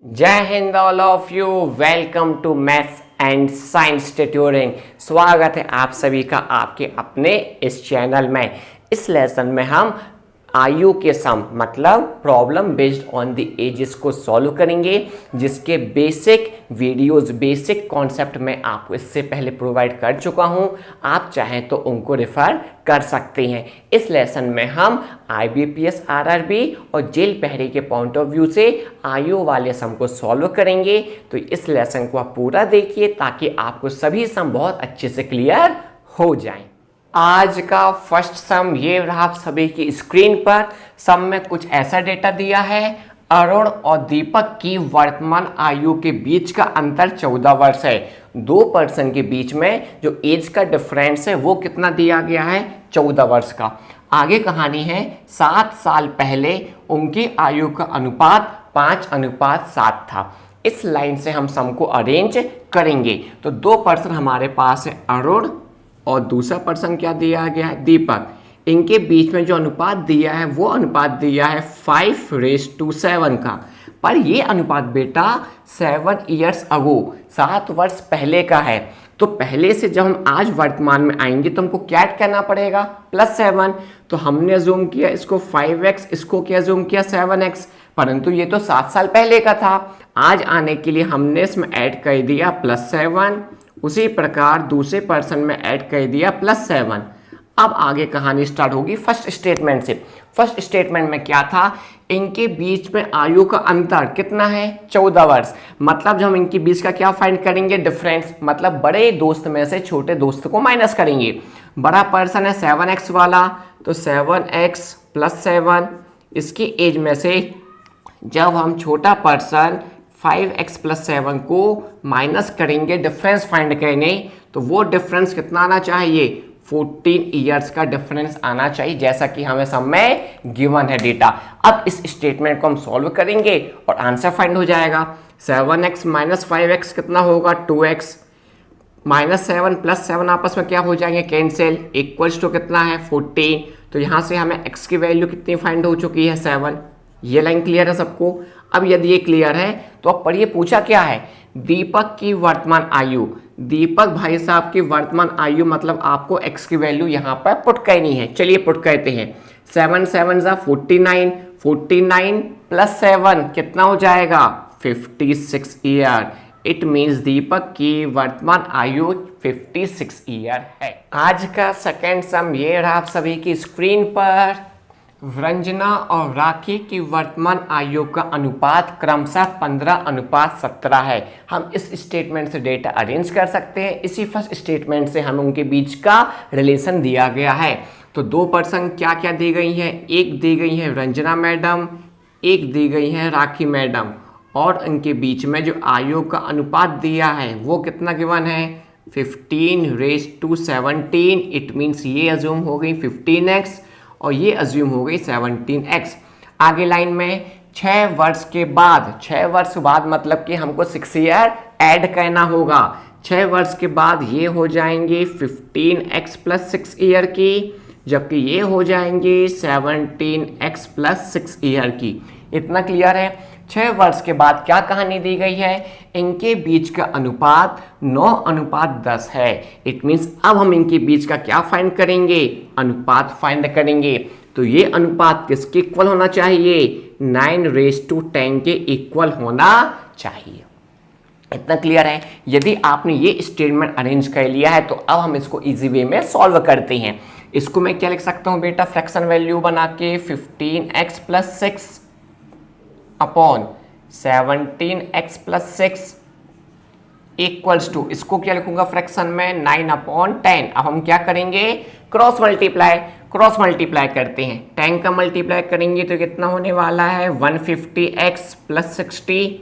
जय हिंद all of you. Welcome to maths and science tutoring. स्वागत है आप सभी का आपके अपने इस चैनल में। इस लेसन में हम आयु के सम मतलब problem based on the ages को सॉल्व करेंगे, जिसके बेसिक वीडियोस बेसिक कॉन्सेप्ट मैं आपको इससे पहले प्रोवाइड कर चुका हूं। आप चाहें तो उनको रेफर कर सकते हैं। इस लेसन में हम IBPS RRB और जेल पहरे के पॉइंट ऑफ व्यू से आयु वाले सम को सॉल्व करेंगे। तो इस लेसन को आप पूरा देखिए ताकि आपको सभी सम बहुत अच्छे से क्लियर हो जाएं। आज का फर्स्ट सम ये रहा आप सभी की स्क्रीन पर। सम में कुछ ऐसा डेटा दिया है, अरुण और दीपक की वर्तमान आयु के बीच का अंतर 14 वर्ष है। दो पर्सन के बीच में जो एज का डिफरेंस है वो कितना दिया गया है, 14 वर्ष का। आगे कहानी है 7 साल पहले उनकी आयु का अनुपात 5:7 था। इस लाइन से हम सम को अरेंज करेंगे। तो दो पर्सन हमारे पास है, अरुण और दूसरा पर्सन क्या दिया गया है, दीपक। इनके बीच में जो अनुपात दिया है वो अनुपात दिया है 5:7 का। पर ये अनुपात बेटा 7 ईयर्स अगो 7 वर्ष पहले का है। तो पहले से जब हम आज वर्तमान में आएंगे तो हमको क्या करना पड़ेगा, +7। तो हमने अज्यूम किया इसको 5x, इसको क्या अज्यूम किया 7x, परंतु ये तो 7 साल पहले का था। आज आने के लिए हमने इसमें ऐड कर दिया +7, उसी प्रकार दूसरे पर्सन में ऐड कर दिया +7। अब आगे कहानी स्टार्ट होगी फर्स्ट स्टेटमेंट से। फर्स्ट स्टेटमेंट में क्या था, इनके बीच में आयु का अंतर कितना है, 14 वर्ष। मतलब जब हम इनके बीच का क्या फाइंड करेंगे, डिफरेंस, मतलब बड़े दोस्त में से छोटे दोस्त को माइनस करेंगे। बड़ा पर्सन है 7x वाला, तो 7x + 7। इसकी एज में से जब हम छोटा पर्सन 5x + 7 को माइनस करेंगे डिफरेंस फाइंड करने, तो वो डिफरेंस कितना आना चाहिए, 14 ईयर्स का डिफरेंस आना चाहिए, जैसा कि हमें सब में गिवन है डेटा। अब इस स्टेटमेंट को हम सॉल्व करेंगे और आंसर फाइंड हो जाएगा। 7x - 5x कितना होगा, 2x। -7 + 7 आपस में क्या हो जाएंगे, कैंसिल, इक्वल्स टू कितना है, 14। तो यहाँ से हमें x की वैल्यू कितनी फाइंड हो चुकी है, 7। ये लाइन क्लियर है सबको। अब यदि ये क्लियर है तो अब पढ़िए पूछा क्या है, दीपक की वर्तमान आयु। दीपक भाई साहब की वर्तमान आयु मतलब आपको x की वैल्यू यहाँ पर पुट करनी है। चलिए पुट करते हैं। 7 7 = 49, 49 + 7 कितना हो जाएगा, 56 ईयर। इट मीन्स दीपक की वर्तमान आयु 56 ईयर है। आज का सेकेंड सम ये रहा आप सभी की स्क्रीन पर। रंजना और राखी की वर्तमान आयु का अनुपात क्रमशः 15:17 है। हम इस स्टेटमेंट से डेटा अरेंज कर सकते हैं। इसी फर्स्ट स्टेटमेंट से हमें उनके बीच का रिलेशन दिया गया है। तो दो पर्सन क्या क्या दी गई हैं, एक दी गई है रंजना मैडम, एक दी गई है राखी मैडम, और इनके बीच में जो आयु का अनुपात दिया है वो कितना गिवन है, 15:17। इट मीन्स ये अज्यूम हो गई 15x और ये अज्यूम हो गई 17x। आगे लाइन में 6 वर्ष के बाद, 6 वर्ष बाद मतलब कि हमको 6 ईयर ऐड करना होगा। 6 वर्ष के बाद ये हो जाएंगे 15x + 6 ईयर की, जबकि ये हो जाएंगे 17x + 6 ईयर की। इतना क्लियर है। 6 वर्ष के बाद क्या कहानी दी गई है, इनके बीच का अनुपात 9:10 है। इट मीन्स अब हम इनके बीच का क्या फाइंड करेंगे, अनुपात फाइंड करेंगे। तो ये अनुपात किसके इक्वल होना चाहिए, 9:10 के इक्वल होना चाहिए। इतना क्लियर है। यदि आपने ये स्टेटमेंट अरेंज कर लिया है तो अब हम इसको इजी वे में सॉल्व करते हैं। इसको मैं क्या लिख सकता हूँ बेटा, फ्रैक्शन वैल्यू बना के 15x + 6 upon 17x + 6 equals to, इसको क्या लिखूंगा फ्रैक्शन में, 9/10। अब हम क्या करेंगे, क्रॉस मल्टीप्लाई करते हैं। 10 का मल्टीप्लाई करेंगे तो कितना होने वाला है, 150x + 60,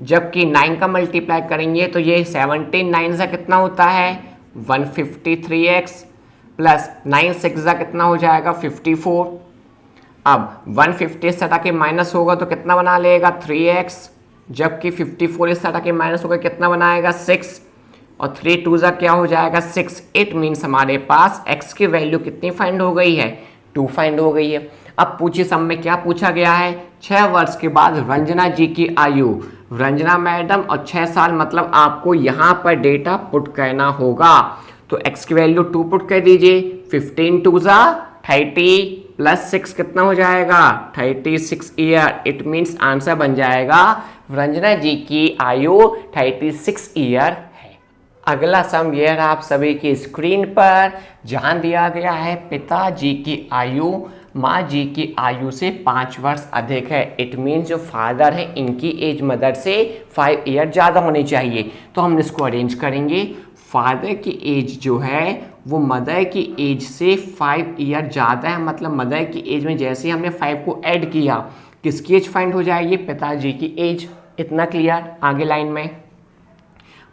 जबकि 9 का मल्टीप्लाई करेंगे तो ये 17 9 से कितना होता है, 153x + 9 6 से कितना हो जाएगा, 54। अब 150 से हटा के माइनस होगा तो कितना बना लेगा, 3x, जबकि 54 इस हटा के माइनस होगा कितना बनाएगा, 6, और 3 2 जा क्या हो जाएगा, 6। इट मीन्स हमारे पास x की वैल्यू कितनी फाइंड हो गई है, 2 फाइंड हो गई है। अब पूछिए सम में क्या पूछा गया है, 6 वर्ष के बाद रंजना जी की आयु, रंजना मैडम, और 6 साल मतलब आपको यहाँ पर डेटा पुट करना होगा। तो x की वैल्यू 2 पुट कर दीजिए, 15 2 ज़ा 30 प्लस 6 कितना हो जाएगा 36 ईयर। इट मीन्स आंसर बन जाएगा रंजना जी की आयु 36 ईयर है। अगला सम ये रहा आप सभी की स्क्रीन पर, जहां दिया गया है पिताजी की आयु माँ जी की आयु से 5 वर्ष अधिक है। इट मीन्स जो फादर है इनकी एज मदर से 5 ईयर ज़्यादा होनी चाहिए। तो हम इसको अरेंज करेंगे, फादर की एज जो है वो मदर की एज से 5 ईयर ज़्यादा है, मतलब मदर की एज में जैसे हमने 5 को ऐड किया किसकी एज फाइंड हो जाएगी, पिताजी की एज। इतना क्लियर। आगे लाइन में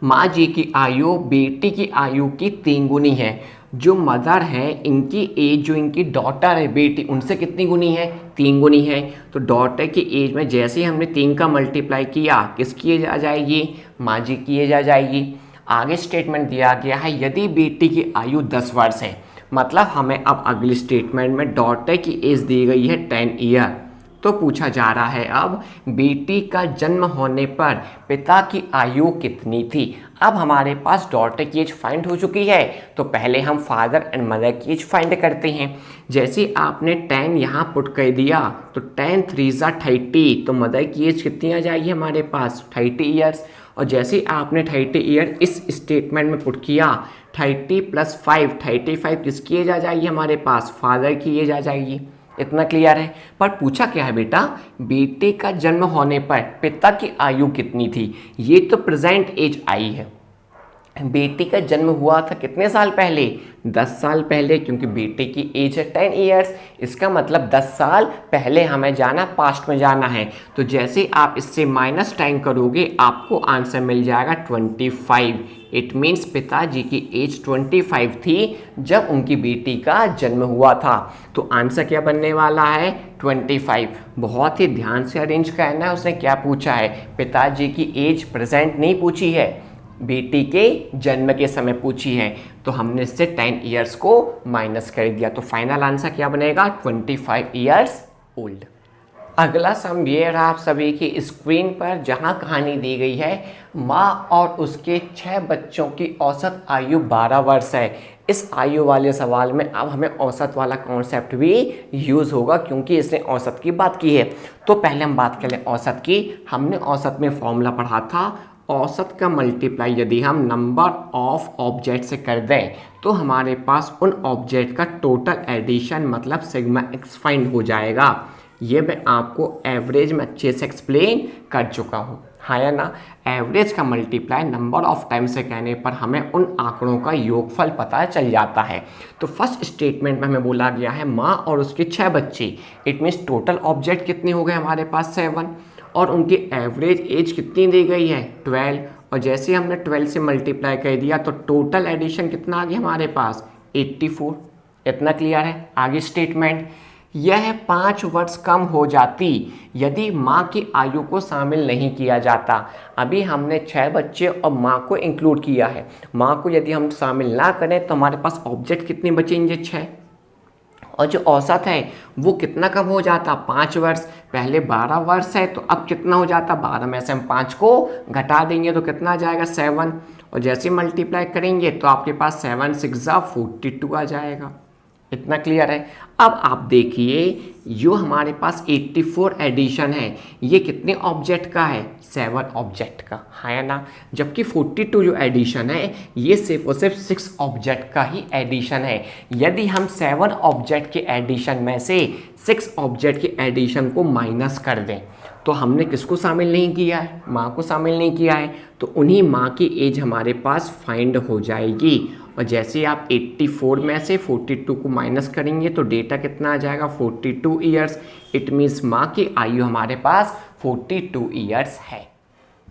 माँ जी की आयु बेटी की आयु की 3 गुनी है। जो मदर है इनकी एज, जो इनकी डॉटर है बेटी, उनसे कितनी गुनी है 3 गुनी है। तो डॉटर की एज में जैसे ही हमने 3 का मल्टीप्लाई किया किसकी एज आ जाएगी, माँ जी की एज आ जाएगी। आगे स्टेटमेंट दिया गया है यदि बेटी की आयु 10 वर्ष है, मतलब हमें अब अगली स्टेटमेंट में डॉटर की एज दी गई है 10 ईयर। तो पूछा जा रहा है अब बेटी का जन्म होने पर पिता की आयु कितनी थी। अब हमारे पास डॉटर की एज फाइंड हो चुकी है, तो पहले हम फादर एंड मदर की एज फाइंड करते हैं। जैसे आपने 10 यहाँ पुट कर दिया तो 10 3 ज़ा 30, तो मदर की एज कितनी आ जाएगी हमारे पास 30 ईयर्स। और जैसे आपने 30 ईयर इस स्टेटमेंट में पुट किया 30 प्लस 5 35 किसकी एज आ जाएगी हमारे पास, फादर की एज आ जाएगी। इतना क्लियर है। पर पूछा क्या है बेटा, बेटे का जन्म होने पर पिता की आयु कितनी थी। ये तो प्रेजेंट एज आई है, बेटी का जन्म हुआ था कितने साल पहले, 10 साल पहले, क्योंकि बेटे की एज है 10 ईयर्स। इसका मतलब 10 साल पहले हमें जाना, पास्ट में जाना है। तो जैसे आप इससे माइनस टाइम करोगे आपको आंसर मिल जाएगा 25। इट मीन्स पिताजी की एज 25 थी जब उनकी बेटी का जन्म हुआ था। तो आंसर क्या बनने वाला है 25। बहुत ही ध्यान से अरेंज करना है। उसने क्या पूछा है, पिताजी की एज प्रेजेंट नहीं पूछी है, बेटी के जन्म के समय पूछी है। तो हमने इससे 10 ईयर्स को माइनस कर दिया। तो फाइनल आंसर क्या बनेगा 25 ईयर्स ओल्ड। अगला सम ये रहा आप सभी की स्क्रीन पर, जहां कहानी दी गई है माँ और उसके 6 बच्चों की औसत आयु 12 वर्ष है। इस आयु वाले सवाल में अब हमें औसत वाला कॉन्सेप्ट भी यूज़ होगा, क्योंकि इसने औसत की बात की है। तो पहले हम बात करें औसत की। हमने औसत में फॉर्मूला पढ़ा था, औसत का मल्टीप्लाई यदि हम नंबर ऑफ ऑब्जेक्ट से कर दें तो हमारे पास उन ऑब्जेक्ट का टोटल एडिशन मतलब सिग्मा एक्स फाइंड हो जाएगा। ये मैं आपको एवरेज में अच्छे से एक्सप्लेन कर चुका हूँ, हाँ या ना। एवरेज का मल्टीप्लाई नंबर ऑफ टाइम से कहने पर हमें उन आंकड़ों का योगफल पता चल जाता है। तो फर्स्ट स्टेटमेंट में हमें बोला गया है माँ और उसके 6 बच्चे। इट मीन्स टोटल ऑब्जेक्ट कितने हो गए हमारे पास 7, और उनकी एवरेज एज कितनी दी गई है 12। और जैसे हमने 12 से मल्टीप्लाई कर दिया तो टोटल एडिशन कितना आ गया हमारे पास 84। इतना क्लियर है। आगे स्टेटमेंट, यह 5 वर्ष कम हो जाती यदि माँ की आयु को शामिल नहीं किया जाता। अभी हमने 6 बच्चे और माँ को इंक्लूड किया है। माँ को यदि हम शामिल ना करें तो हमारे पास ऑब्जेक्ट कितने बचेंगे 6, और जो औसत है वो कितना कम हो जाता 5 वर्ष। पहले 12 वर्ष है तो अब कितना हो जाता 12 में से हम 5 को घटा देंगे तो कितना आ जाएगा 7, और जैसे मल्टीप्लाई करेंगे तो आपके पास 7 6 ज़ा 42 आ जाएगा। इतना क्लियर है। अब आप देखिए जो हमारे पास 84 एडिशन है ये कितने ऑब्जेक्ट का है 7 ऑब्जेक्ट का, है ना। जबकि 42 जो एडिशन है ये सिर्फ और सिर्फ 6 ऑब्जेक्ट का ही एडिशन है। यदि हम 7 ऑब्जेक्ट के एडिशन में से 6 ऑब्जेक्ट के एडिशन को माइनस कर दें तो हमने किसको शामिल नहीं किया है, माँ को शामिल नहीं किया है, तो उन्हीं माँ की एज हमारे पास फाइंड हो जाएगी। और जैसे आप 84 में से 42 को माइनस करेंगे तो डेटा कितना आ जाएगा 42 ईयर्स। इट मीन्स माँ की आयु हमारे पास 42 ईयर्स है।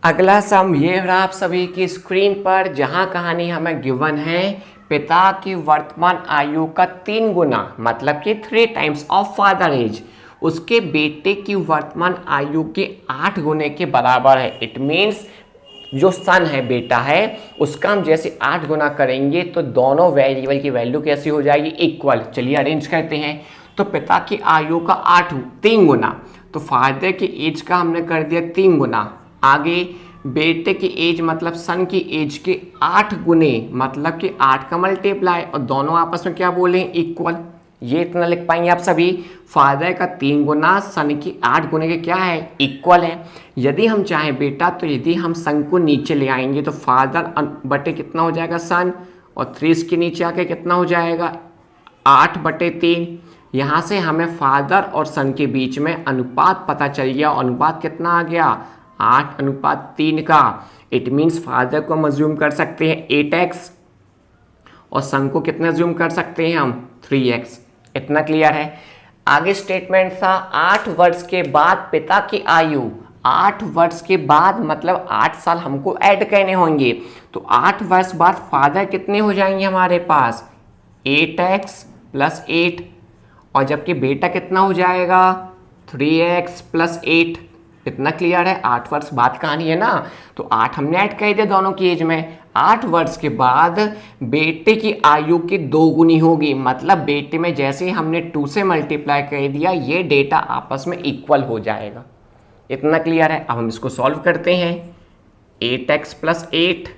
अगला सम ये रहा आप सभी की स्क्रीन पर, जहाँ कहानी हमें गिवन है पिता की वर्तमान आयु का 3 गुना मतलब कि 3 टाइम्स ऑफ फादर एज उसके बेटे की वर्तमान आयु के 8 गुने के बराबर है। इट मीन्स जो सन है बेटा है उसका हम जैसे 8 गुना करेंगे तो दोनों वेरिएबल की वैल्यू कैसी हो जाएगी इक्वल। चलिए अरेंज करते हैं। तो पिता की आयु का 3 गुना तो फादर की एज का हमने कर दिया 3 गुना। आगे बेटे की एज मतलब सन की एज के 8 गुने, मतलब कि 8 का मल्टीप्लाई, और दोनों आपस में क्या बोले इक्वल। ये इतना लिख पाएंगे आप सभी। फादर का 3 गुना सन की 8 गुने के क्या है इक्वल है। यदि हम चाहें बेटा तो यदि हम सन को नीचे ले आएंगे तो फादर बटे कितना हो जाएगा सन, और 3 इसके नीचे आके कितना हो जाएगा 8/3। यहाँ से हमें फादर और सन के बीच में अनुपात पता चल गया। अनुपात कितना आ गया 8:3 का। इट मीन्स फादर को हम अज्यूम कर सकते हैं 8x और सन को कितना अज्यूम कर सकते हैं हम 3x। इतना क्लियर है। आगे स्टेटमेंट था 8 वर्ष के बाद पिता की आयु। 8 वर्ष के बाद मतलब 8 साल हमको ऐड करने होंगे। तो 8 वर्ष बाद फादर कितने हो जाएंगे हमारे पास 8x + 8, और जबकि बेटा कितना हो जाएगा 3x + 8। इतना क्लियर है। 8 वर्ष बाद कहानी है ना, तो 8 हमने ऐड कर दिया दोनों की एज में। 8 वर्ष के बाद बेटे की आयु की 2 गुनी होगी, मतलब बेटे में जैसे ही हमने 2 से मल्टीप्लाई कर दिया ये डेटा आपस में इक्वल हो जाएगा। इतना क्लियर है। अब हम इसको सॉल्व करते हैं। 8x + 8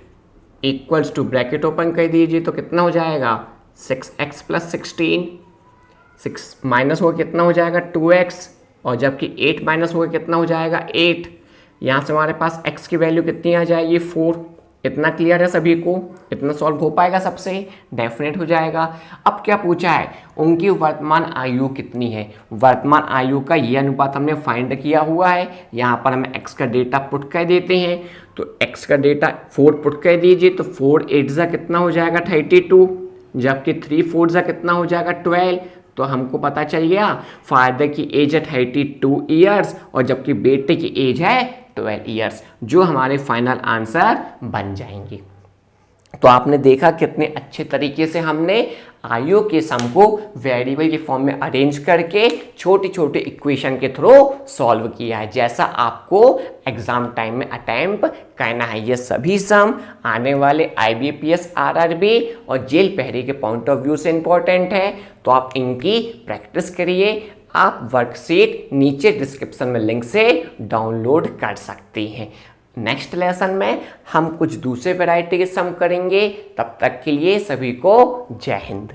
equals to bracket open कर दीजिए तो कितना हो जाएगा 6x + 16। 6 माइनस होगा कितना हो जाएगा 2x, और जबकि 8 माइनस होगा कितना हो जाएगा 8। यहाँ से हमारे पास x की वैल्यू कितनी आ जाएगी 4। इतना क्लियर है सभी को। इतना सॉल्व हो पाएगा सबसे, डेफिनेट हो जाएगा। अब क्या पूछा है उनकी वर्तमान आयु कितनी है। वर्तमान आयु का ये अनुपात हमने फाइंड किया हुआ है। यहाँ पर हम x का डेटा पुट कर देते हैं, तो x का डेटा 4 पुट कर दीजिए तो 4 8 कितना हो जाएगा 32, जबकि 3 4 कितना हो जाएगा 12। तो हमको पता चल गया फादर की एज है 32 ईयर्स और जबकि बेटे की एज है 12 ईयर्स, जो हमारे फाइनल आंसर बन जाएंगे। तो आपने देखा कितने अच्छे तरीके से हमने आयु के सम को वेरिएबल के फॉर्म में अरेंज करके छोटे छोटे इक्वेशन के थ्रू सॉल्व किया है, जैसा आपको एग्जाम टाइम में अटेम्प्ट करना है। ये सभी सम आने वाले IBPS RRB और जेल पहरे के पॉइंट ऑफ व्यू से इंपॉर्टेंट है, तो आप इनकी प्रैक्टिस करिए। आप वर्कशीट नीचे डिस्क्रिप्शन में लिंक से डाउनलोड कर सकते हैं। नेक्स्ट लेसन में हम कुछ दूसरे वैरायटी के सम करेंगे। तब तक के लिए सभी को जय हिंद।